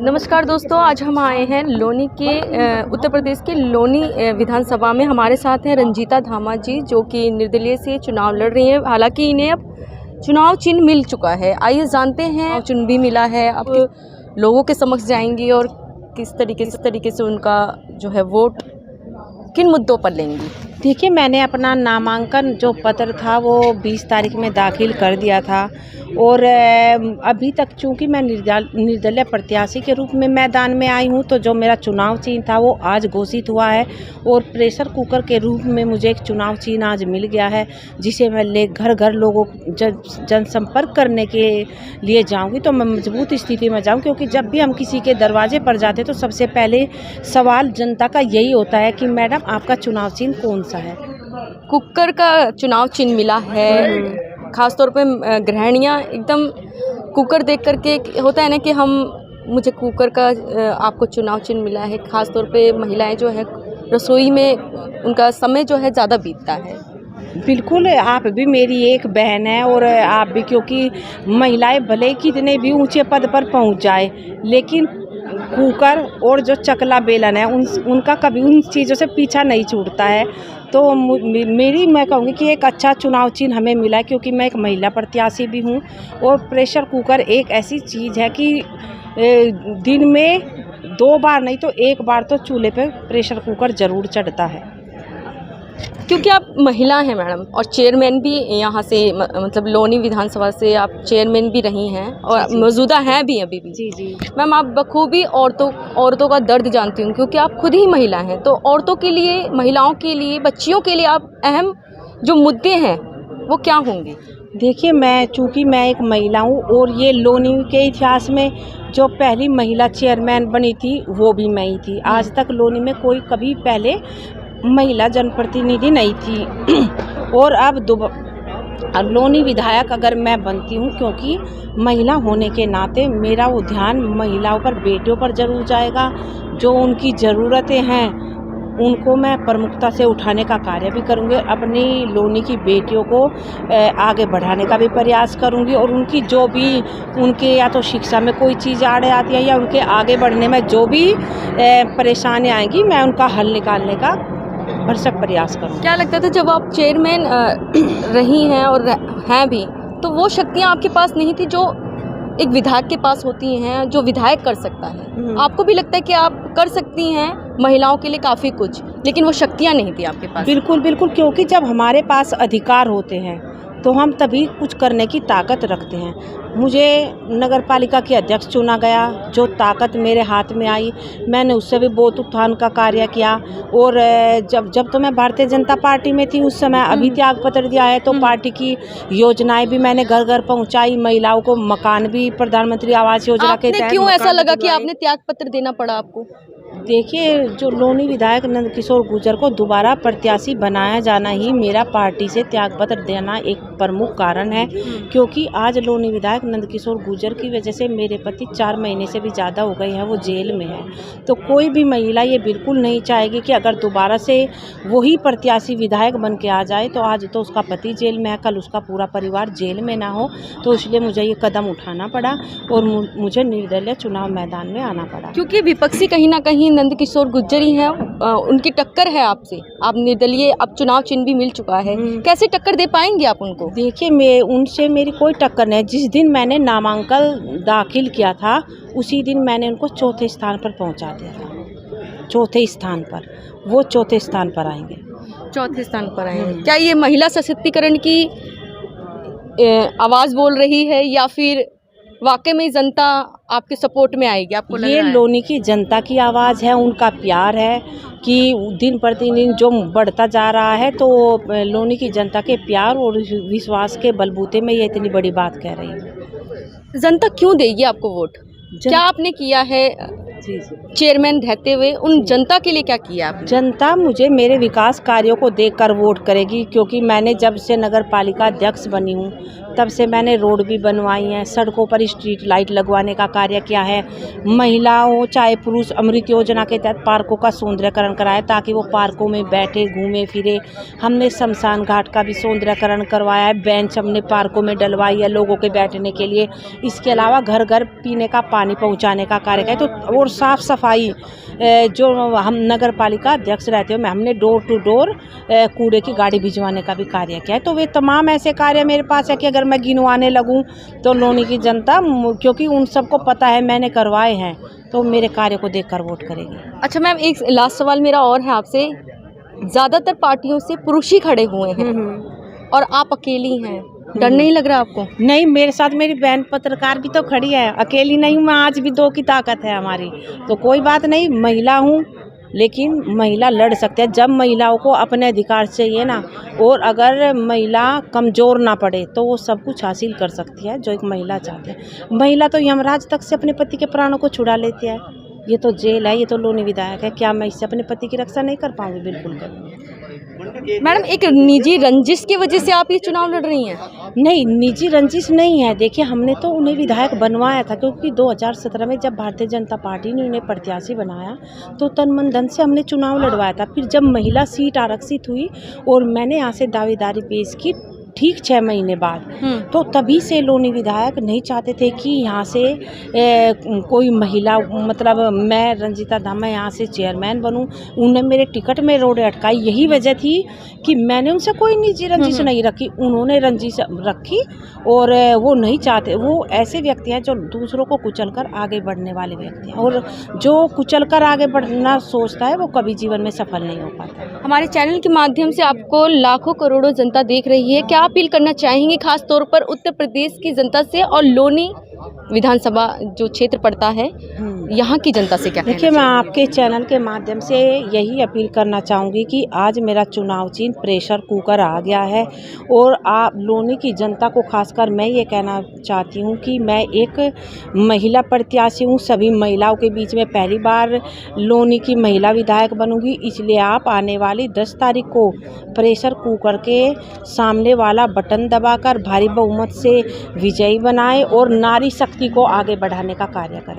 नमस्कार दोस्तों, आज हम आए हैं लोनी के उत्तर प्रदेश के लोनी विधानसभा में। हमारे साथ हैं रंजीता धामा जी, जो कि निर्दलीय से चुनाव लड़ रही हैं। हालांकि इन्हें अब चुनाव चिन्ह मिल चुका है। आइए जानते हैं, चिन्ह भी मिला है, अब लोगों के समक्ष जाएंगी और किस तरीके से उनका जो है वोट किन मुद्दों पर लेंगी। देखिए, मैंने अपना नामांकन जो पत्र था वो 20 तारीख में दाखिल कर दिया था और अभी तक चूंकि मैं निर्दलीय प्रत्याशी के रूप में मैदान में आई हूं, तो जो मेरा चुनाव चिन्ह था वो आज घोषित हुआ है और प्रेशर कुकर के रूप में मुझे एक चुनाव चिन्ह आज मिल गया है, जिसे मैं ले घर घर लोगों जनसंपर्क करने के लिए जाऊंगी। तो मैं मजबूत स्थिति में जाऊँ, क्योंकि जब भी हम किसी के दरवाजे पर जाते तो सबसे पहले सवाल जनता का यही होता है कि मैडम आपका चुनाव चिन्ह कौन सा है। कुकर का चुनाव चिन्ह मिला है। खासतौर पे गृहिणियाँ एकदम कुकर देख करके, होता है ना कि मुझे कुकर का आपको चुनाव चिन्ह मिला है। खासतौर पे महिलाएं जो है रसोई में उनका समय जो है ज़्यादा बीतता है। बिल्कुल, आप भी मेरी एक बहन है और आप भी, क्योंकि महिलाएं भले कितने भी ऊंचे पद पर पहुंच जाए, लेकिन कुकर और जो चकला बेलन है उनका कभी उन चीज़ों से पीछा नहीं छूटता है। तो मैं कहूँगी कि एक अच्छा चुनाव चिन्ह हमें मिला है, क्योंकि मैं एक महिला प्रत्याशी भी हूँ और प्रेशर कुकर एक ऐसी चीज़ है कि दिन में 2 बार नहीं तो 1 बार तो चूल्हे पे प्रेशर कुकर ज़रूर चढ़ता है। क्योंकि आप महिला हैं मैडम, और चेयरमैन भी यहाँ से, मतलब लोनी विधानसभा से आप चेयरमैन भी रही हैं और मौजूदा हैं भी अभी भी। जी। मैम, आप बखूबी औरतों का दर्द जानती हूँ, क्योंकि आप खुद ही महिला हैं। तो औरतों के लिए, महिलाओं के लिए, बच्चियों के लिए आप अहम जो मुद्दे हैं वो क्या होंगे? देखिए, चूँकि मैं एक महिला हूँ और ये लोनी के इतिहास में जो पहली महिला चेयरमैन बनी थी वो भी मैं ही थी। आज तक लोनी में कोई कभी पहले महिला जनप्रतिनिधि नहीं थी और अब लोनी विधायक अगर मैं बनती हूँ, क्योंकि महिला होने के नाते मेरा वो ध्यान महिलाओं पर, बेटियों पर जरूर जाएगा। जो उनकी ज़रूरतें हैं उनको मैं प्रमुखता से उठाने का कार्य भी करूँगी। अपनी लोनी की बेटियों को आगे बढ़ाने का भी प्रयास करूँगी और उनकी जो भी उनके या तो शिक्षा में कोई चीज़ आड़े आती है या उनके आगे बढ़ने में जो भी परेशानियाँ आएंगी, मैं उनका हल निकालने का भरसक प्रयास करूँ। क्या लगता था जब आप चेयरमैन रही हैं और हैं भी, तो वो शक्तियाँ आपके पास नहीं थी जो एक विधायक के पास होती हैं, जो विधायक कर सकता है? आपको भी लगता है कि आप कर सकती हैं महिलाओं के लिए काफ़ी कुछ, लेकिन वो शक्तियाँ नहीं थी आपके पास? बिल्कुल, क्योंकि जब हमारे पास अधिकार होते हैं तो हम तभी कुछ करने की ताकत रखते हैं। मुझे नगर पालिका के अध्यक्ष चुना गया, जो ताकत मेरे हाथ में आई मैंने उससे भी बहुत उत्थान का कार्य किया। और जब तो मैं भारतीय जनता पार्टी में थी उस समय, अभी त्याग पत्र दिया है तो पार्टी की योजनाएं भी मैंने घर घर पहुंचाई। महिलाओं को मकान भी प्रधानमंत्री आवास योजना के तहत। क्यों ऐसा लगा कि आपने त्याग पत्र देना पड़ा आपको? देखिए, जो लोनी विधायक नंदकिशोर गुर्जर को दोबारा प्रत्याशी बनाया जाना ही मेरा पार्टी से त्यागपत्र देना एक प्रमुख कारण है, क्योंकि आज लोनी विधायक नंदकिशोर गुर्जर की वजह से मेरे पति 4 महीने से भी ज़्यादा हो गए हैं, वो जेल में है। तो कोई भी महिला ये बिल्कुल नहीं चाहेगी कि अगर दोबारा से वही प्रत्याशी विधायक बन के आ जाए तो आज तो उसका पति जेल में है, कल उसका पूरा परिवार जेल में ना हो। तो इसलिए मुझे ये कदम उठाना पड़ा और मुझे निर्दलीय चुनाव मैदान में आना पड़ा। क्योंकि विपक्षी कहीं ना कहीं नंदकिशोर गुर्जर ही हैं, उनकी टक्कर है आपसे। आप निर्दलीय, अब चुनाव चिन्ह भी मिल चुका है, कैसे टक्कर दे पाएंगे आप उनको? देखिए, उनसे मेरी कोई टक्कर नहीं। जिस दिन मैंने नामांकन दाखिल किया था उसी दिन मैंने उनको 4थे स्थान पर पहुंचा दिया था। 4थे स्थान पर, वो 4थे स्थान पर आएंगे। 4थे स्थान पर आएंगे। क्या ये महिला सशक्तिकरण की आवाज़ बोल रही है, या फिर वाकई में जनता आपके सपोर्ट में आएगी? आपको लग रहा है? ये लोनी की जनता की आवाज़ है, उनका प्यार है कि दिन प्रतिदिन जो बढ़ता जा रहा है। तो लोनी की जनता के प्यार और विश्वास के बलबूते में ये इतनी बड़ी बात कह रही है। जनता क्यों देगी आपको वोट? क्या आपने किया है जी जी। चेयरमैन रहते हुए उन जनता के लिए क्या किया आपने? जनता मुझे मेरे विकास कार्यों को देखकर वोट करेगी, क्योंकि मैंने जब से नगर पालिका अध्यक्ष बनी हूँ तब से मैंने रोड भी बनवाई हैं, सड़कों पर स्ट्रीट लाइट लगवाने का कार्य किया है, महिलाओं चाहे पुरुष अमृत योजना के तहत पार्कों का सौंदर्यकरण कराया ताकि वो पार्कों में बैठे घूमे फिरे। हमने शमशान घाट का भी सौंदर्यकरण करवाया है, बेंच हमने पार्कों में डलवाई है लोगों के बैठने के लिए। इसके अलावा घर घर पीने का पानी पहुँचाने का कार्य किया। तो और साफ़ सफाई जो हम नगर पालिका अध्यक्ष रहते हुए हमने डोर टू डोर कूड़े की गाड़ी भिजवाने का भी कार्य किया है। तो वे तमाम ऐसे कार्य मेरे पास है कि अगर मैं गिनवाने लगूं तो लोनी की जनता, क्योंकि उन सबको पता है मैंने करवाए हैं, तो मेरे कार्य को देखकर वोट करेगी। अच्छा मैम, एक लास्ट सवाल मेरा और है आपसे। ज़्यादातर पार्टियों से पुरुष ही खड़े हुए हैं और आप अकेली हैं, डर नहीं लग रहा आपको? नहीं, मेरे साथ मेरी बहन पत्रकार भी तो खड़ी है, अकेली नहीं हूँ मैं, आज भी दो की ताकत है हमारी। तो कोई बात नहीं, महिला हूँ लेकिन महिला लड़ सकते हैं जब महिलाओं को अपने अधिकार चाहिए ना, और अगर महिला कमज़ोर ना पड़े तो वो सब कुछ हासिल कर सकती है जो एक महिला चाहती है। महिला तो यमराज तक से अपने पति के प्राणों को छुड़ा लेती है, ये तो जेल है, ये तो लोनी विधायक है, क्या मैं इससे अपने पति की रक्षा नहीं कर पाऊंगी? बिल्कुल करूँगी। मैडम, एक निजी रंजिश की वजह से आप ये चुनाव लड़ रही हैं? नहीं, निजी रंजिश नहीं है। देखिए, हमने तो उन्हें विधायक बनवाया था, क्योंकि 2017 में जब भारतीय जनता पार्टी ने उन्हें प्रत्याशी बनाया तो तन मन धन से हमने चुनाव लड़वाया था। फिर जब महिला सीट आरक्षित हुई और मैंने यहाँ से दावेदारी पेश की ठीक 6 महीने बाद, तो तभी से लोनी विधायक नहीं चाहते थे कि यहाँ से कोई महिला, मतलब मैं रंजीता धामा यहाँ से चेयरमैन बनूँ। उन्हें मेरे टिकट में रोड़े अटकाई, यही वजह थी कि मैंने उनसे कोई निजी रंजिश नहीं रखी, उन्होंने रंजिश रखी। और वो नहीं चाहते, वो ऐसे व्यक्ति हैं जो दूसरों को कुचल कर आगे बढ़ने वाले व्यक्ति हैं, और जो कुचल कर आगे बढ़ना सोचता है वो कभी जीवन में सफल नहीं हो पाता। हमारे चैनल के माध्यम से आपको लाखों करोड़ों जनता देख रही है, क्या अपील करना चाहेंगे खास तौर पर उत्तर प्रदेश की जनता से और लोनी विधानसभा जो क्षेत्र पड़ता है यहाँ की जनता से क्या? देखिए, मैं आपके चैनल के माध्यम से यही अपील करना चाहूँगी कि आज मेरा चुनाव चिन्ह प्रेशर कुकर आ गया है, और आप लोनी की जनता को खासकर मैं ये कहना चाहती हूँ कि मैं एक महिला प्रत्याशी हूँ, सभी महिलाओं के बीच में पहली बार लोनी की महिला विधायक बनूंगी, इसलिए आप आने वाली 10 तारीख को प्रेशर कुकर के सामने वाला बटन दबाकर भारी बहुमत से विजयी बनाएं और नारी शक्ति को आगे बढ़ाने का कार्य करें।